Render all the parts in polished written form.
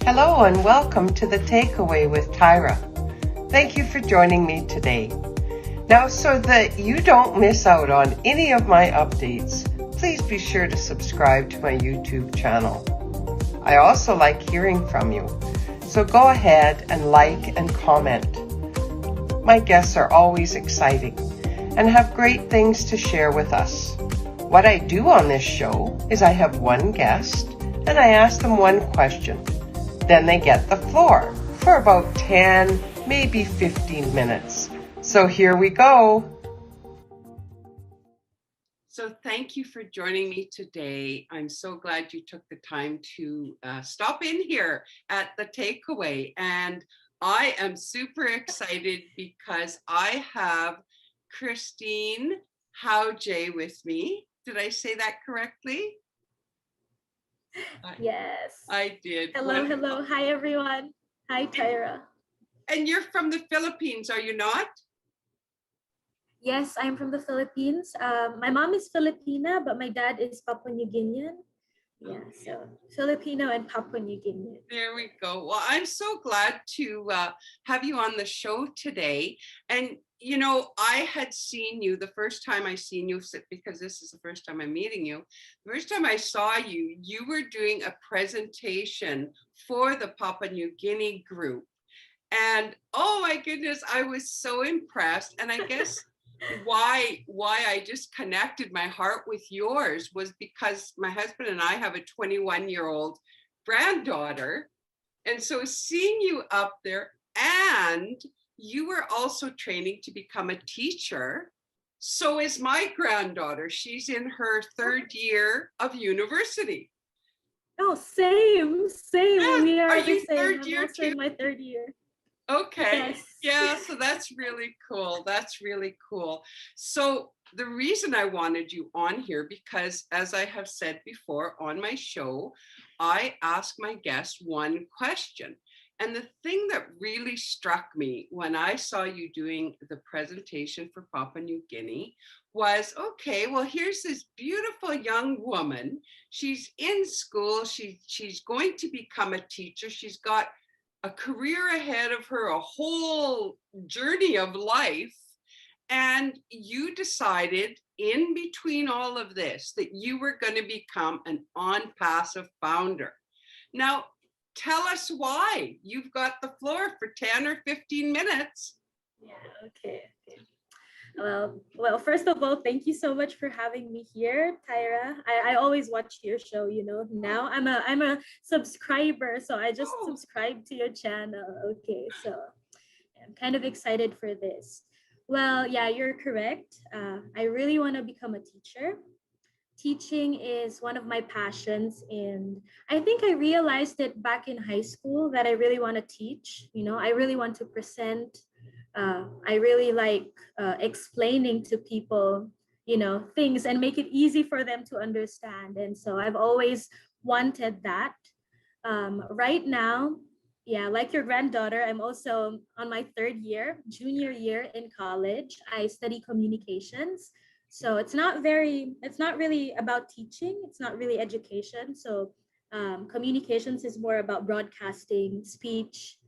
Hello and welcome to The Takeaway with Tyra. Thank you for joining me today. Now, so that you don't miss out on any of my updates, please be sure to subscribe to my YouTube channel. I also like hearing from you, so go ahead and like and comment. My guests are always exciting and have great things to share with us. What I do on this show is I have one guest and I ask them one question. Then they get the floor for about 10, maybe 15 minutes. So here we go. So thank you for joining me today. I'm so glad you took the time to stop in here at The Takeaway. And I am super excited because I have Kristine Hauje with me. Did I say that correctly? Yes. I did. Hello, hello. Hi, everyone. Hi, Tyra. And you're from the Philippines, are you not? Yes, I'm from the Philippines. My mom is Filipina, but my dad is Papua New Guinean. Yeah, so Filipino and Papua New Guinean. There we go. Well, I'm so glad to have you on the show today. And, you know, I had seen you the first time I seen you, because this is the first time I'm meeting you. The first time I saw you, you were doing a presentation for the Papua New Guinea group. And oh my goodness, I was so impressed. And I guess why I just connected my heart with yours was because my husband and I have a 21-year-old granddaughter. And so seeing you up there, and you were also training to become a teacher. So is my granddaughter. She's in her 3rd year of university. Oh, same. Yes. We are you the same. 3rd I'm year also too? in my 3rd year. Okay. Yes. Yeah, so that's really cool. That's really cool. So the reason I wanted you on here, because as I have said before on my show, I ask my guests one question. And the thing that really struck me when I saw you doing the presentation for Papua New Guinea was, okay, well, here's this beautiful young woman. She's in school. She's going to become a teacher. She's got a career ahead of her, a whole journey of life. And you decided in between all of this that you were going to become an ONPASSIVE founder. Now, tell us why. You've got the floor for 10 or 15 minutes. Yeah, okay. Well, first of all, thank you so much for having me here, Tyra. I always watch your show, you know. Now I'm a subscriber, so I just subscribed to your channel. Okay, so I'm kind of excited for this. Well, yeah, you're correct. I really want to become a teacher. Teaching is one of my passions, and I think I realized it back in high school that I really want to teach. You know, I really want to present. I really like explaining to people, you know, things and make it easy for them to understand. And so I've always wanted that. Right now, yeah, like your granddaughter, I'm also on my 3rd year, junior year in college. I study communications. So it's not really about teaching. It's not really education. So communications is more about broadcasting, speech,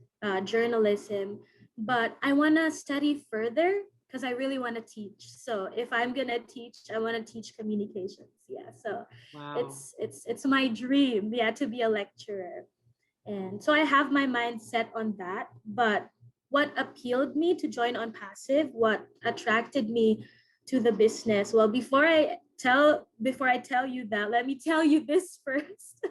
journalism. But I want to study further because I really want to teach. So if I'm gonna teach, I want to teach communications. Yeah. So Wow. it's my dream, yeah, to be a lecturer. And so I have my mind set on that. But what appealed me to join ONPASSIVE, what attracted me to the business? Well, before I tell you that, let me tell you this first.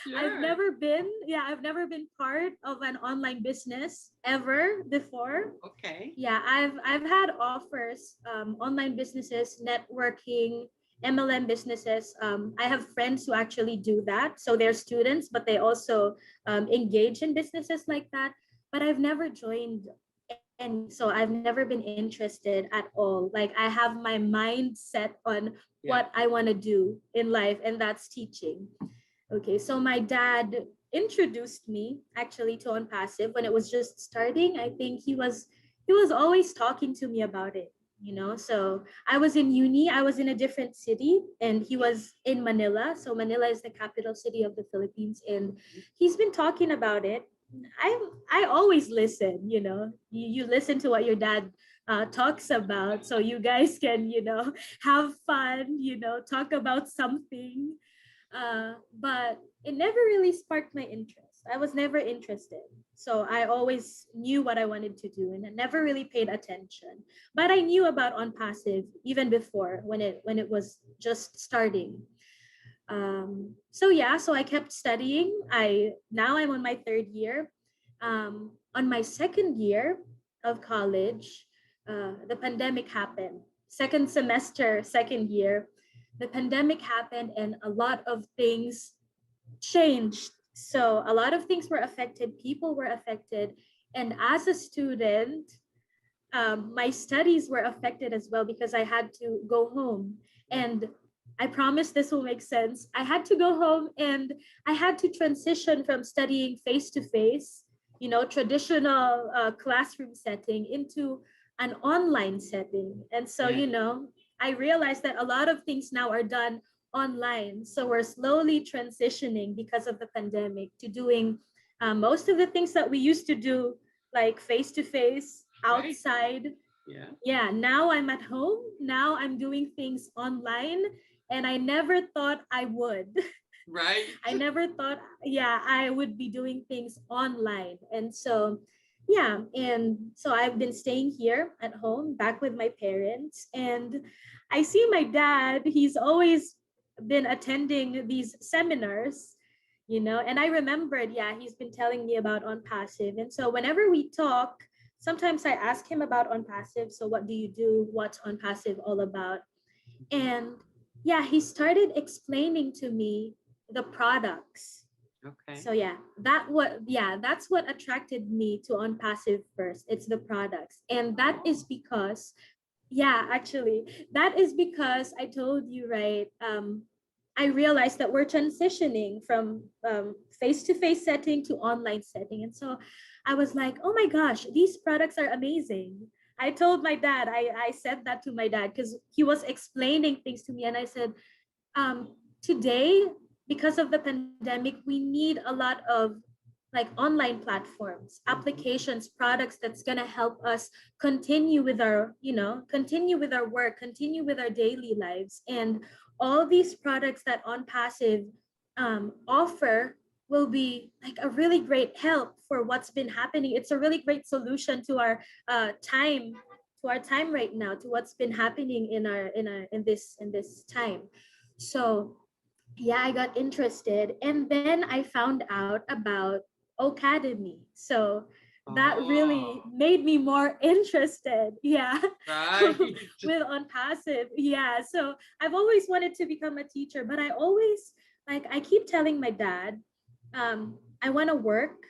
Sure. I've never been part of an online business ever before. Okay. Yeah, I've had offers, online businesses, networking, MLM businesses. I have friends who actually do that. So they're students, but they also engage in businesses like that. But I've never joined any, so I've never been interested at all. Like I have my mind set on what I want to do in life, and that's teaching. Okay, so my dad introduced me actually to ONPASSIVE when it was just starting. I think he was always talking to me about it. So I was in uni, I was in a different city, and he was in Manila. So Manila is the capital city of the Philippines, and he's been talking about it. I always listen. You listen to what your dad talks about, so you guys can have fun, talk about something. But it never really sparked my interest. I was never interested. So I always knew what I wanted to do and I never really paid attention. But I knew about ONPASSIVE even before when it was just starting. So yeah, so I kept studying. I'm on my third year. On my second year of college, the pandemic happened. Second semester, second year, the pandemic happened and a lot of things changed. So a lot of things were affected, people were affected. And as a student, my studies were affected as well because I had to go home. And I promise this will make sense. I had to go home and I had to transition from studying face to face, traditional classroom setting into an online setting. And so, I realized that a lot of things now are done online. So we're slowly transitioning because of the pandemic to doing most of the things that we used to do, like face to face, Right. outside. Yeah, now I'm at home. Now I'm doing things online. And I never thought I would. Right. I never thought, yeah, I would be doing things online. And so, yeah, and so I've been staying here at home, back with my parents. And I see my dad, he's always been attending these seminars, and I remembered, yeah, he's been telling me about ONPASSIVE. And so whenever we talk, sometimes I ask him about ONPASSIVE. So what do you do? What's ONPASSIVE all about? And yeah, he started explaining to me the products. Okay. So yeah, that's what attracted me to ONPASSIVE first. It's the products. And that is because, yeah, actually, that is because I told you, right? I realized that we're transitioning from face-to-face setting to online setting. And so I was like, oh my gosh, these products are amazing. I told my dad, I said that to my dad because he was explaining things to me. And I said, today, because of the pandemic, we need a lot of like online platforms, applications, products that's going to help us continue with continue with our work, continue with our daily lives. And all these products that ONPASSIVE offer will be like a really great help for what's been happening. It's a really great solution to our time, right now, to what's been happening in this time. So yeah, I got interested. And then I found out about Academy. So that really made me more interested. Yeah. Right. With ONPASSIVE. Yeah. So I've always wanted to become a teacher, but I always I keep telling my dad, I want to work,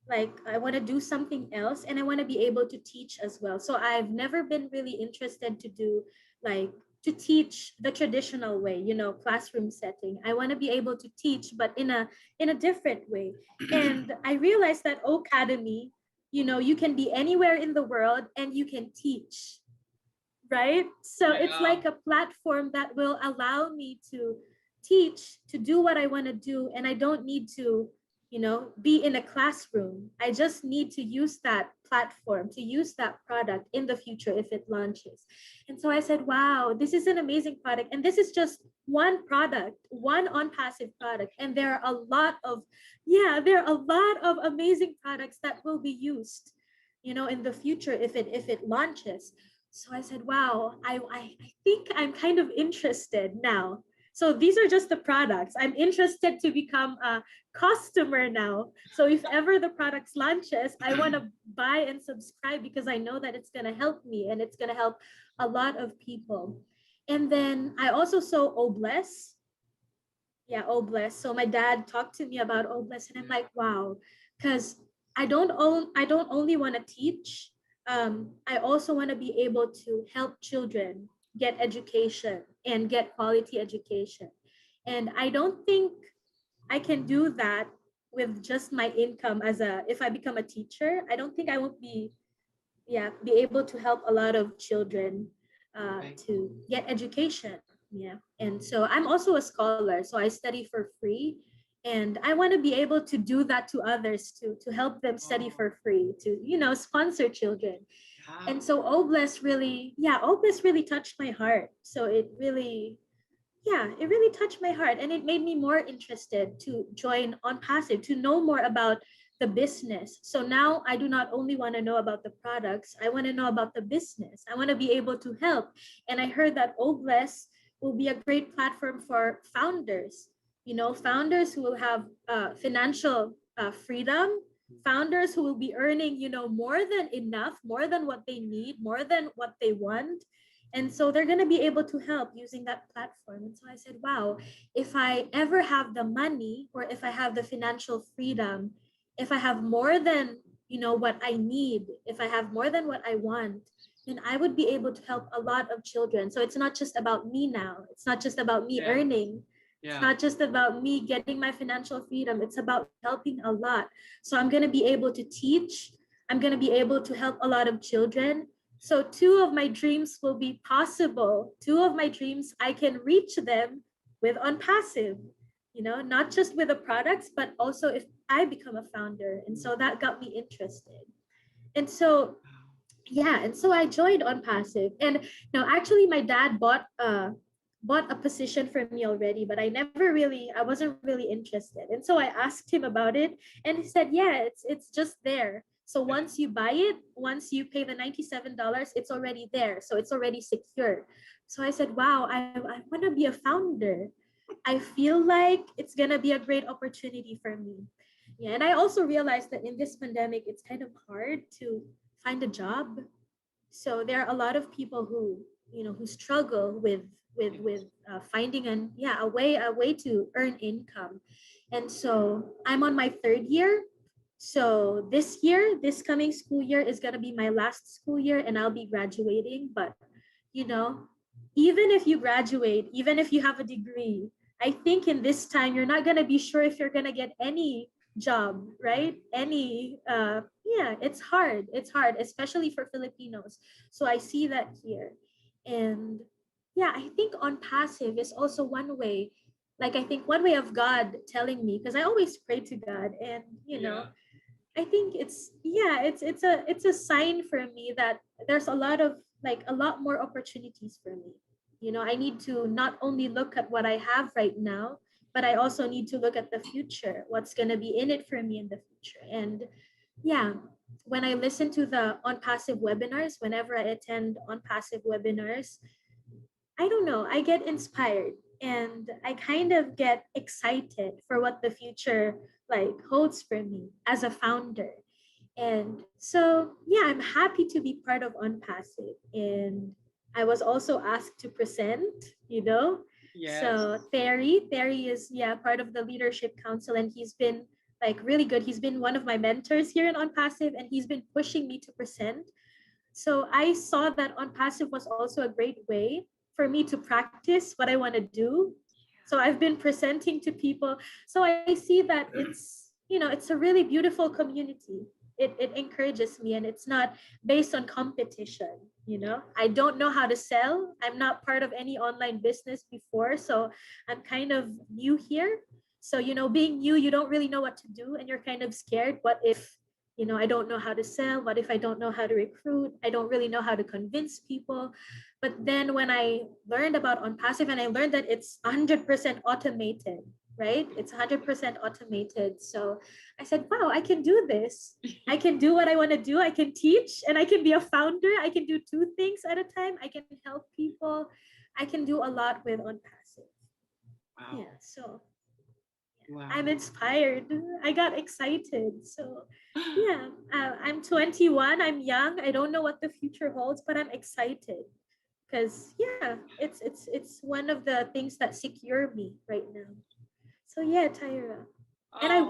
like I want to do something else and I want to be able to teach as well. So I've never been really interested to do like to teach the traditional way, classroom setting. I want to be able to teach but in a different way. And I realized that Academy, you can be anywhere in the world and you can teach, right? So it's Yeah. like a platform that will allow me to teach, to do what I want to do. And I don't need to, be in a classroom. I just need to use that platform, to use that product in the future if it launches. And so I said, wow, this is an amazing product. And this is just one product, one ONPASSIVE product. And there are a lot of, there are a lot of amazing products that will be used, in the future if it launches. So I said, wow, I think I'm kind of interested now. So these are just the products. I'm interested to become a customer now. So if ever the products launches, I want to buy and subscribe because I know that it's going to help me and it's going to help a lot of people. And then I also saw Obless. Yeah, Obless. So my dad talked to me about Obless and I'm like, wow, because I don't only want to teach. I also want to be able to help children get education and get quality education. And I don't think I can do that with just my income if I become a teacher. I don't think I won't be able to help a lot of children Okay. to get education. Yeah. And so I'm also a scholar, so I study for free. And I want to be able to do that to others to help them study Oh, for free, to, sponsor children. yeah. And so Obless really, yeah, Obless really touched my heart. So it really, yeah, it really touched my heart, and it made me more interested to join on passive, to know more about the business. So now I do not only want to know about the products, I want to know about the business. I want to be able to help. And I heard that Obless will be a great platform for founders, founders who will have financial freedom, founders who will be earning, more than enough, more than what they need, more than what they want. And so they're going to be able to help using that platform. And so I said, wow, if I ever have the money, or if I have the financial freedom, if I have more than, what I need, if I have more than what I want, then I would be able to help a lot of children. So it's not just about me now. It's not just about me Yeah. earning. It's Yeah. not just about me getting my financial freedom. It's about helping a lot. So I'm going to be able to teach. I'm going to be able to help a lot of children. So two of my dreams will be possible. Two of my dreams, I can reach them with on passive, not just with the products, but also if I become a founder. And so that got me interested. And so, yeah, and so I joined on passive. And now actually my dad bought a position for me already, but I wasn't really interested. And so I asked him about it, and he said, yeah, it's just there. So Yeah. once you buy it, once you pay the $97, it's already there. So it's already secure. So I said, wow, I want to be a founder. I feel like it's going to be a great opportunity for me. Yeah. And I also realized that in this pandemic, it's kind of hard to find a job. So there are a lot of people who struggle with finding a way to earn income. And so I'm on my third year. So this coming school year is going to be my last school year, and I'll be graduating. But you know even if you graduate, even if you have a degree, I think in this time you're not going to be sure if you're going to get any job, right? Any yeah, it's hard, especially for Filipinos. So I see that here. And yeah, I think on passive is also one way, like I think one way of God telling me, because I always pray to God. And Yeah. I think it's a sign for me that there's a lot more opportunities for me. I need to not only look at what I have right now, but I also need to look at the future, what's going to be in it for me in the future. And yeah, when I listen to the on passive webinars, whenever I attend on passive webinars, I don't know, I get inspired, and I kind of get excited for what the future holds for me as a founder. And so, yeah, I'm happy to be part of OnPassive. And I was also asked to present. Yes. So Terry is, yeah, part of the leadership council, and he's been really good. He's been one of my mentors here in OnPassive, and he's been pushing me to present. So I saw that OnPassive was also a great way for me to practice what I want to do. So I've been presenting to people. So I see that it's a really beautiful community. It encourages me, and it's not based on competition. Yeah. I don't know how to sell. I'm not part of any online business before. So I'm kind of new here. So, being new, you don't really know what to do, and you're kind of scared. What if I don't know how to sell? What if I don't know how to recruit? I don't really know how to convince people. But then when I learned about OnPassive, and I learned that it's 100% automated, right? It's 100% automated. So I said, wow, I can do this. I can do what I want to do. I can teach, and I can be a founder. I can do two things at a time. I can help people. I can do a lot with OnPassive. Wow. Yeah. So I'm Wow. inspired. I got excited. So, yeah, I'm 21. I'm young. I don't know what the future holds, but I'm excited because yeah, it's one of the things that secure me right now. So yeah, Tyra. And Oh,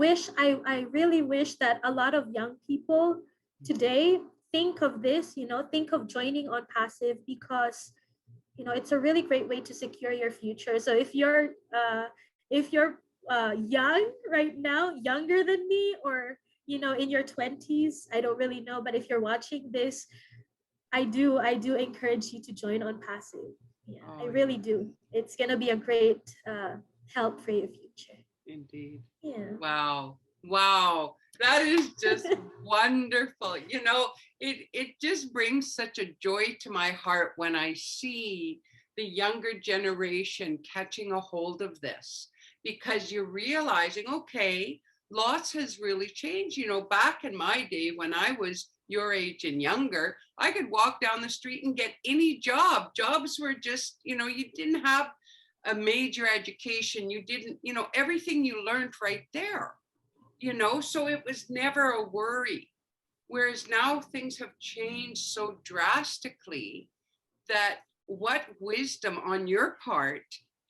I really wish that a lot of young people today think of this, think of joining on passive, because it's a really great way to secure your future. So if you're young right now, younger than me, or in your 20s, I don't really know, but if you're watching this, I do encourage you to join on Passive. Yeah, I Oh, really do. It's gonna be a great help for your future. indeed. Yeah. Wow. Wow. That is just wonderful. You know, it just brings such a joy to my heart when I see the younger generation catching a hold of this, because you're realizing, okay, lots has really changed. You know, back in my day when I was your age and younger, I could walk down the street and get any job. Jobs were just, you know, you didn't have a major education. You didn't, you know, everything you learned right there, you know, so it was never a worry. Whereas now things have changed so drastically that what wisdom on your part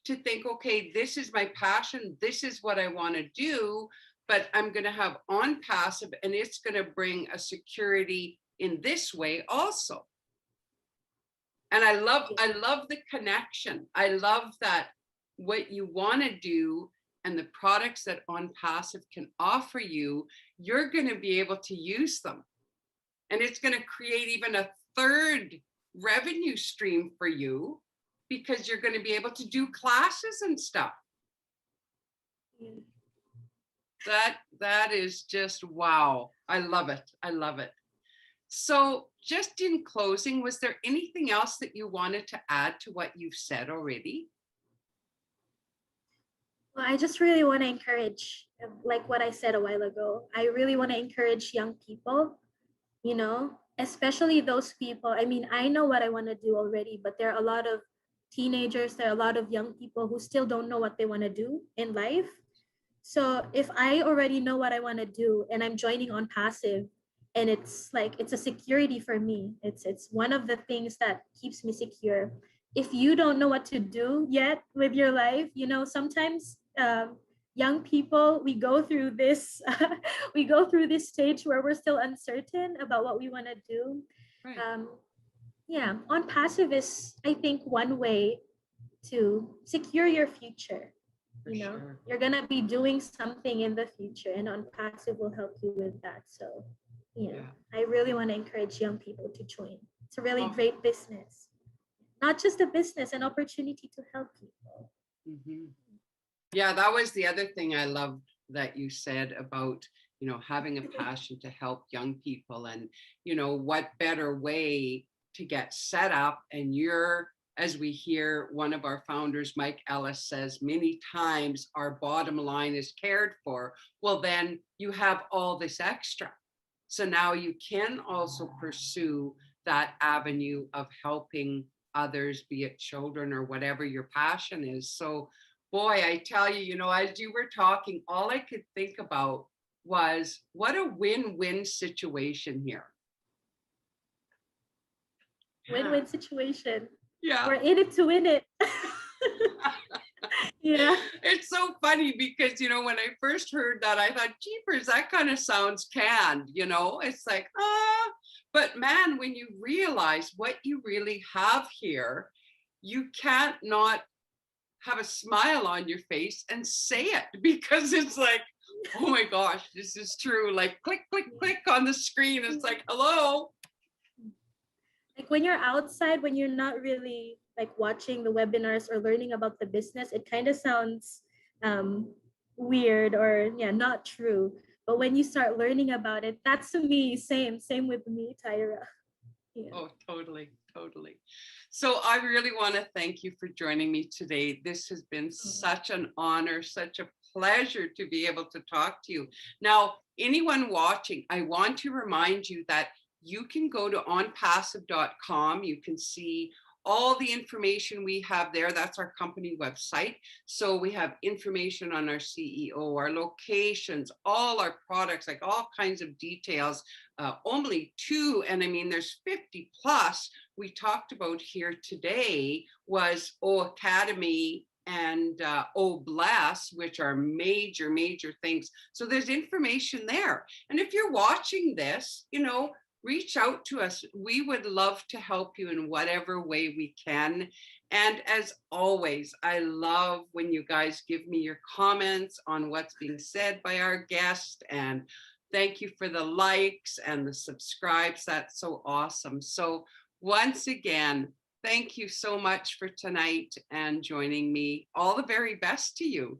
to think, okay, this is my passion, this is what I want to do, but I'm going to have on passive and it's going to bring a security in this way also. And I love the connection. I love that what you want to do and the products that OnPassive can offer you, you're going to be able to use them. And it's going to create even a third revenue stream for you, because you're going to be able to do classes and stuff. Yeah. That is just wow. I love it. I love it. So just in closing, was there anything else that you wanted to add to what you've said already? Well, I just really want to encourage, like what I said a while ago, I really want to encourage young people, you know, especially those people. I mean, I know what I want to do already, but there are a lot of teenagers, there are a lot of young people who still don't know what they want to do in life. So if I already know what I want to do and I'm joining on passive, and it's like it's a security for me. It's one of the things that keeps me secure. If you don't know what to do yet with your life, you know, sometimes young people, we go through this we go through this stage where we're still uncertain about what we want to do. Right. Yeah, on passive is, I think, one way to secure your future. For You know, sure. you're gonna be doing something in the future, and on passive will help you with that. So yeah, I really want to encourage young people to join. It's a really Oh, great business, not just a business, an opportunity to help people. mhm. Yeah, that was the other thing I loved that you said about, you know, having a passion to help young people. And, you know, what better way to get set up. And you're, as we hear one of our founders, Mike Ellis, says many times our bottom line is cared for. Well, then you have all this extra. So now you can also pursue that avenue of helping others, be it children or whatever your passion is. So boy, I tell you, you know, as you were talking, all I could think about was what a win-win situation here. Win-win situation. Yeah. We're in it to win it. Yeah. It's so funny because, you know, when I first heard that, I thought, jeepers, that kind of sounds canned, you know, it's like, but man, when you realize what you really have here, you can't not have a smile on your face and say it, because it's like, oh my gosh, this is true. Like click, click, click on the screen. It's like, hello. Like when you're outside, when you're not really like watching the webinars or learning about the business, it kind of sounds weird or yeah, not true. But when you start learning about it, that's to me, same with me, Tyra. Yeah. Oh, totally, totally. So I really want to thank you for joining me today. This has been such an honor, such a pleasure to be able to talk to you. Now, anyone watching, I want to remind you that you can go to onpassive.com. You can see all the information we have there. That's our company website. So we have information on our CEO, our locations, all our products, like all kinds of details. Only two, and I mean, there's 50 plus we talked about here today was O Academy and O Bless, which are major, major things. So there's information there. And if you're watching this, you know, reach out to us. We would love to help you in whatever way we can. And as always, I love when you guys give me your comments on what's being said by our guest. And thank you for the likes and the subscribes. That's so awesome. So Once again, thank you so much for tonight and joining me. All the very best to you.